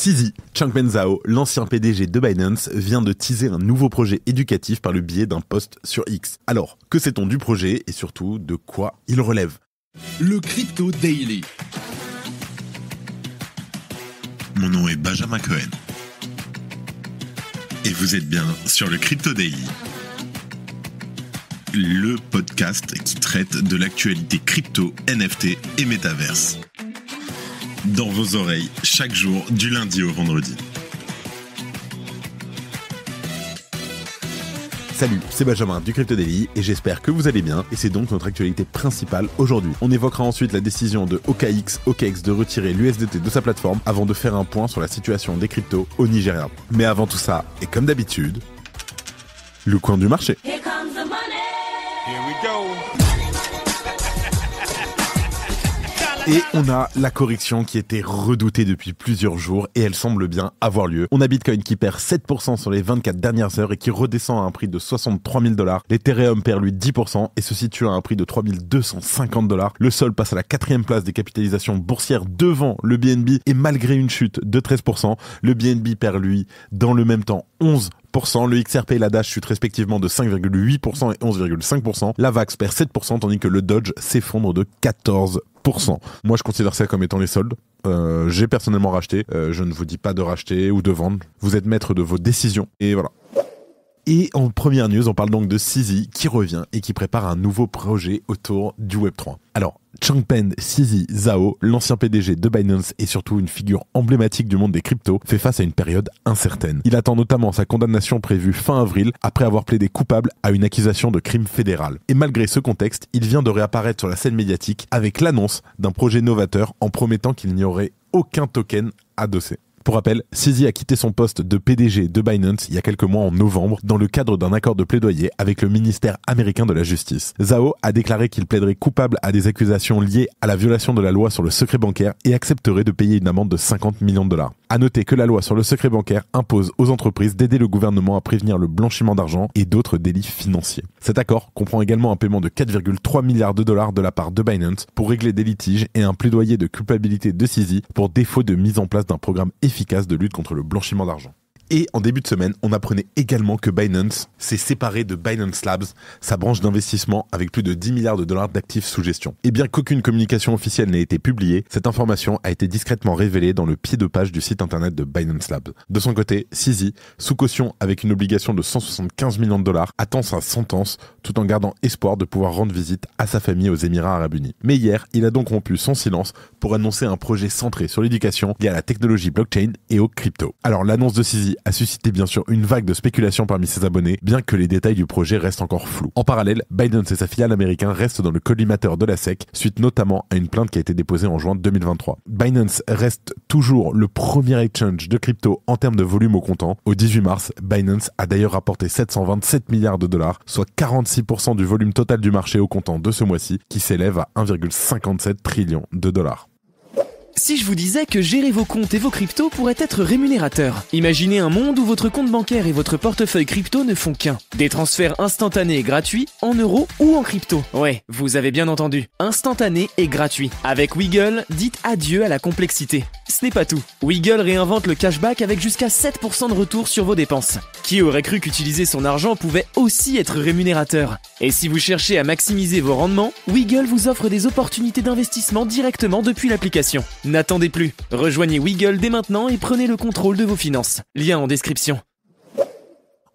CZ, Changpeng Zhao, l'ancien PDG de Binance, vient de teaser un nouveau projet éducatif par le biais d'un post sur X. Alors, que sait-on du projet et surtout de quoi il relève ? Le Crypto Daily. Mon nom est Benjamin Cohen. Et vous êtes bien sur le Crypto Daily. Le podcast qui traite de l'actualité crypto, NFT et métaverse. Dans vos oreilles, chaque jour, du lundi au vendredi. Salut, c'est Benjamin du Crypto Daily et j'espère que vous allez bien et c'est donc notre actualité principale aujourd'hui. On évoquera ensuite la décision de OKX de retirer l'USDT de sa plateforme avant de faire un point sur la situation des cryptos au Nigeria. Mais avant tout ça, et comme d'habitude, le coin du marché. Here comes the money. Here we go. Et on a la correction qui était redoutée depuis plusieurs jours et elle semble bien avoir lieu. On a Bitcoin qui perd 7% sur les 24 dernières heures et qui redescend à un prix de 63 000 $. L'Ethereum perd lui 10% et se situe à un prix de 3 250 $. Le Sol passe à la 4e place des capitalisations boursières devant le BNB et malgré une chute de 13%, le BNB perd lui dans le même temps 11%. Le XRP et la Dash chutent respectivement de 5,8% et 11,5%. La VAX perd 7% tandis que le Dodge s'effondre de 14%. Moi, je considère ça comme étant les soldes. J'ai personnellement racheté. Je ne vous dis pas de racheter ou de vendre. Vous êtes maître de vos décisions. Et voilà. Et en première news, on parle donc de CZ qui revient et qui prépare un nouveau projet autour du Web3. Alors, Changpeng Zhao, l'ancien PDG de Binance et surtout une figure emblématique du monde des cryptos, fait face à une période incertaine. Il attend notamment sa condamnation prévue fin avril après avoir plaidé coupable à une accusation de crime fédéral. Et malgré ce contexte, il vient de réapparaître sur la scène médiatique avec l'annonce d'un projet novateur en promettant qu'il n'y aurait aucun token adossé. Pour rappel, CZ a quitté son poste de PDG de Binance il y a quelques mois en novembre dans le cadre d'un accord de plaidoyer avec le ministère américain de la Justice. Zhao a déclaré qu'il plaiderait coupable à des accusations liées à la violation de la loi sur le secret bancaire et accepterait de payer une amende de 50 millions de $. À noter que la loi sur le secret bancaire impose aux entreprises d'aider le gouvernement à prévenir le blanchiment d'argent et d'autres délits financiers. Cet accord comprend également un paiement de 4,3 milliards de dollars de la part de Binance pour régler des litiges et un plaidoyer de culpabilité de CZ pour défaut de mise en place d'un programme efficace de lutte contre le blanchiment d'argent. Et en début de semaine, on apprenait également que Binance s'est séparé de Binance Labs, sa branche d'investissement avec plus de 10 milliards de dollars d'actifs sous gestion. Et bien qu'aucune communication officielle n'ait été publiée, cette information a été discrètement révélée dans le pied de page du site internet de Binance Labs. De son côté, CZ, sous caution avec une obligation de 175 millions de dollars, attend sa sentence tout en gardant espoir de pouvoir rendre visite à sa famille aux Émirats Arabes Unis. Mais hier, il a donc rompu son silence pour annoncer un projet centré sur l'éducation lié à la technologie blockchain et aux cryptos. Alors l'annonce de CZ a suscité bien sûr une vague de spéculation parmi ses abonnés, bien que les détails du projet restent encore flous. En parallèle, Binance et sa filiale américaine restent dans le collimateur de la SEC, suite notamment à une plainte qui a été déposée en juin 2023. Binance reste toujours le premier exchange de crypto en termes de volume au comptant. Au 18 mars, Binance a d'ailleurs rapporté 727 milliards de dollars, soit 46% du volume total du marché au comptant de ce mois-ci, qui s'élève à 1,57 trillion de dollars. Si je vous disais que gérer vos comptes et vos cryptos pourrait être rémunérateur. Imaginez un monde où votre compte bancaire et votre portefeuille crypto ne font qu'un. Des transferts instantanés et gratuits en euros ou en crypto. Ouais, vous avez bien entendu. Instantané et gratuit. Avec Wiggle, dites adieu à la complexité. Ce n'est pas tout. Wiggle réinvente le cashback avec jusqu'à 7% de retour sur vos dépenses. Qui aurait cru qu'utiliser son argent pouvait aussi être rémunérateur? Et si vous cherchez à maximiser vos rendements, Wiggle vous offre des opportunités d'investissement directement depuis l'application. N'attendez plus. Rejoignez Wiggle dès maintenant et prenez le contrôle de vos finances. Lien en description.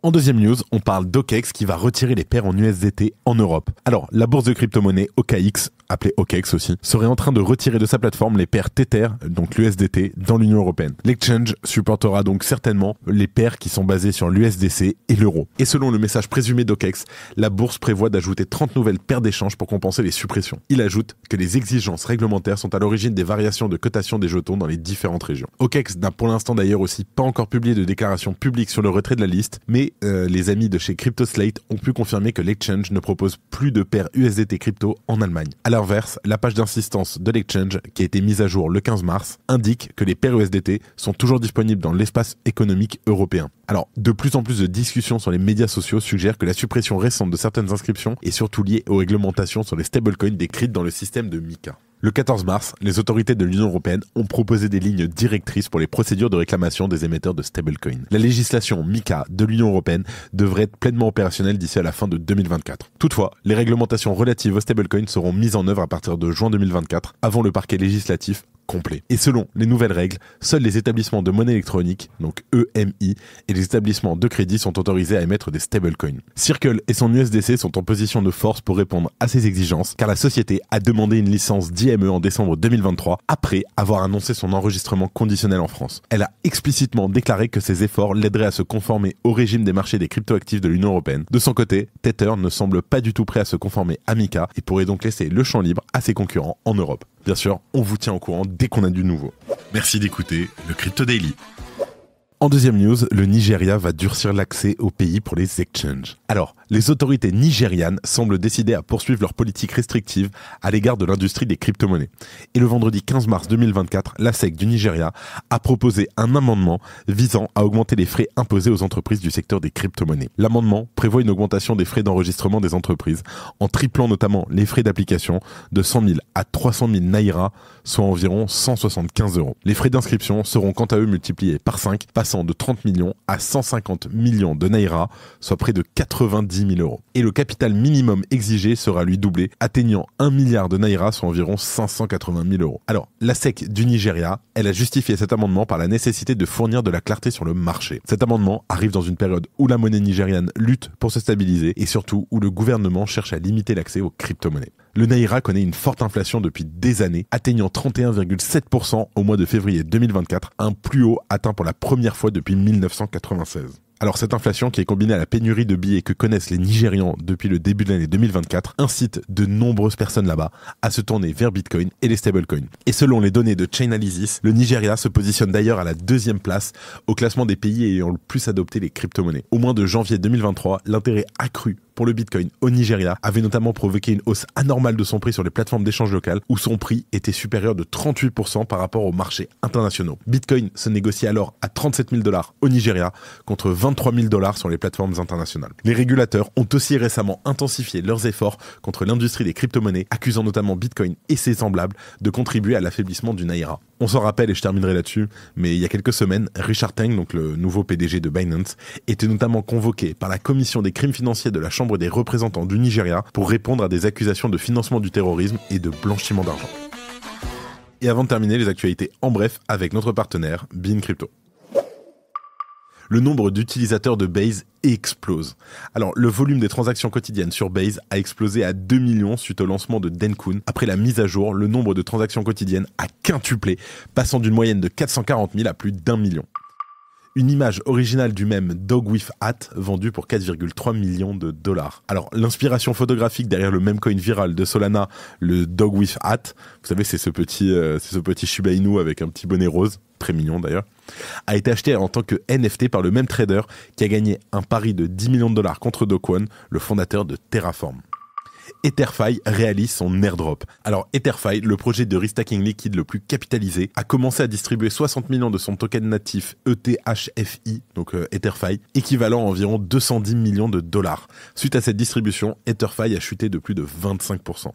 En deuxième news, on parle d'OKX qui va retirer les paires en USDT en Europe. Alors, la bourse de crypto-monnaie OKX, appelée OKX aussi, serait en train de retirer de sa plateforme les paires Tether, donc l'USDT, dans l'Union européenne. L'exchange supportera donc certainement les paires qui sont basées sur l'USDC et l'euro. Et selon le message présumé d'OKX, la bourse prévoit d'ajouter 30 nouvelles paires d'échanges pour compenser les suppressions. Il ajoute que les exigences réglementaires sont à l'origine des variations de cotation des jetons dans les différentes régions. OKX n'a pour l'instant d'ailleurs aussi pas encore publié de déclaration publique sur le retrait de la liste, mais les amis de chez CryptoSlate ont pu confirmer que l'exchange ne propose plus de paires USDT crypto en Allemagne. À l'inverse, la page d'insistance de l'exchange, qui a été mise à jour le 15 mars, indique que les paires USDT sont toujours disponibles dans l'espace économique européen. Alors, de plus en plus de discussions sur les médias sociaux suggèrent que la suppression récente de certaines inscriptions est surtout liée aux réglementations sur les stablecoins décrites dans le système de MiCA. Le 14 mars, les autorités de l'Union européenne ont proposé des lignes directrices pour les procédures de réclamation des émetteurs de stablecoins. La législation MiCA de l'Union européenne devrait être pleinement opérationnelle d'ici à la fin de 2024. Toutefois, les réglementations relatives aux stablecoins seront mises en œuvre à partir de juin 2024, avant le parquet législatif complet. Et selon les nouvelles règles, seuls les établissements de monnaie électronique, donc EMI, et les établissements de crédit sont autorisés à émettre des stablecoins. Circle et son USDC sont en position de force pour répondre à ces exigences, car la société a demandé une licence d'IME en décembre 2023, après avoir annoncé son enregistrement conditionnel en France. Elle a explicitement déclaré que ses efforts l'aideraient à se conformer au régime des marchés des cryptoactifs de l'Union européenne. De son côté, Tether ne semble pas du tout prêt à se conformer à MiCA et pourrait donc laisser le champ libre à ses concurrents en Europe. Bien sûr, on vous tient au courant dès qu'on a du nouveau. Merci d'écouter le Crypto Daily. En deuxième news, le Nigeria va durcir l'accès au pays pour les exchanges. Alors, les autorités nigérianes semblent décider à poursuivre leur politique restrictive à l'égard de l'industrie des crypto-monnaies. Et le vendredi 15 mars 2024, la SEC du Nigeria a proposé un amendement visant à augmenter les frais imposés aux entreprises du secteur des crypto-monnaies. L'amendement prévoit une augmentation des frais d'enregistrement des entreprises, en triplant notamment les frais d'application de 100 000 à 300 000 naira, soit environ 175 €. Les frais d'inscription seront quant à eux multipliés par 5, passant de 30 millions à 150 millions de naira, soit près de 90 000 €. Et le capital minimum exigé sera lui doublé, atteignant 1 milliard de naira, soit environ 580 000 €. Alors, la SEC du Nigeria, elle a justifié cet amendement par la nécessité de fournir de la clarté sur le marché. Cet amendement arrive dans une période où la monnaie nigériane lutte pour se stabiliser et surtout où le gouvernement cherche à limiter l'accès aux crypto-monnaies. Le naira connaît une forte inflation depuis des années, atteignant 31,7% au mois de février 2024, un plus haut atteint pour la première fois depuis 1996. Alors cette inflation, qui est combinée à la pénurie de billets que connaissent les Nigérians depuis le début de l'année 2024, incite de nombreuses personnes là-bas à se tourner vers Bitcoin et les stablecoins. Et selon les données de Chainalysis, le Nigeria se positionne d'ailleurs à la 2e place au classement des pays ayant le plus adopté les crypto-monnaies. Au mois de janvier 2023, l'intérêt accru pour le Bitcoin au Nigeria avait notamment provoqué une hausse anormale de son prix sur les plateformes d'échange locales, où son prix était supérieur de 38% par rapport aux marchés internationaux. Bitcoin se négocie alors à 37 000 $ au Nigeria, contre 23 000 $ sur les plateformes internationales. Les régulateurs ont aussi récemment intensifié leurs efforts contre l'industrie des crypto-monnaies, accusant notamment Bitcoin et ses semblables de contribuer à l'affaiblissement du naira. On s'en rappelle, et je terminerai là-dessus, mais il y a quelques semaines, Richard Teng, donc le nouveau PDG de Binance, était notamment convoqué par la commission des crimes financiers de la Chambre des représentants du Nigeria pour répondre à des accusations de financement du terrorisme et de blanchiment d'argent. Et avant de terminer, les actualités en bref avec notre partenaire, Bean Crypto. Le nombre d'utilisateurs de Base explose. Alors, le volume des transactions quotidiennes sur Base a explosé à 2 millions suite au lancement de Denkun. Après la mise à jour, le nombre de transactions quotidiennes a quintuplé, passant d'une moyenne de 440 000 à plus d'1 million. Une image originale du mème Dog with Hat vendue pour 4,3 millions de $. Alors, l'inspiration photographique derrière le meme coin viral de Solana, le Dog with Hat, vous savez, c'est ce petit Shiba Inu avec un petit bonnet rose, très mignon d'ailleurs, a été acheté en tant que NFT par le même trader qui a gagné un pari de 10 millions de $ contre Do Kwon, le fondateur de Terraform. Etherfi réalise son airdrop. Alors Etherfi, le projet de restacking liquide le plus capitalisé, a commencé à distribuer 60 millions de son token natif ETHFI, donc Etherfi, équivalent à environ 210 millions de $. Suite à cette distribution, Etherfi a chuté de plus de 25%.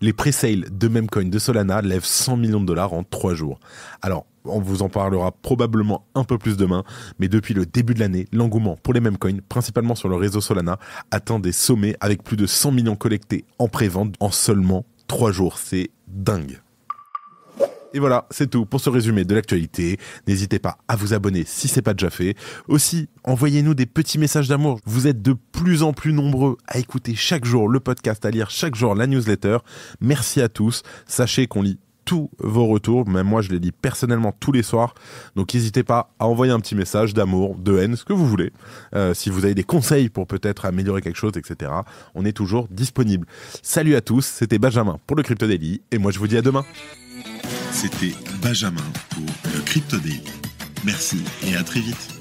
Les pre-sales de Memecoin de Solana lèvent 100 millions de $ en 3 jours. Alors, on vous en parlera probablement un peu plus demain, mais depuis le début de l'année, l'engouement pour les Memecoins, principalement sur le réseau Solana, atteint des sommets avec plus de 100 millions collectés en pré-vente en seulement 3 jours. C'est dingue. Et voilà, c'est tout pour ce résumé de l'actualité. N'hésitez pas à vous abonner si c'est pas déjà fait. Aussi, envoyez-nous des petits messages d'amour. Vous êtes de plus en plus nombreux à écouter chaque jour le podcast, à lire chaque jour la newsletter. Merci à tous. Sachez qu'on lit tous vos retours. Même moi, je les lis personnellement tous les soirs. Donc, n'hésitez pas à envoyer un petit message d'amour, de haine, ce que vous voulez. Si vous avez des conseils pour peut-être améliorer quelque chose, etc. On est toujours disponible. Salut à tous. C'était Benjamin pour le Crypto Daily. Et moi, je vous dis à demain. C'était Benjamin pour le Crypto Daily. Merci et à très vite.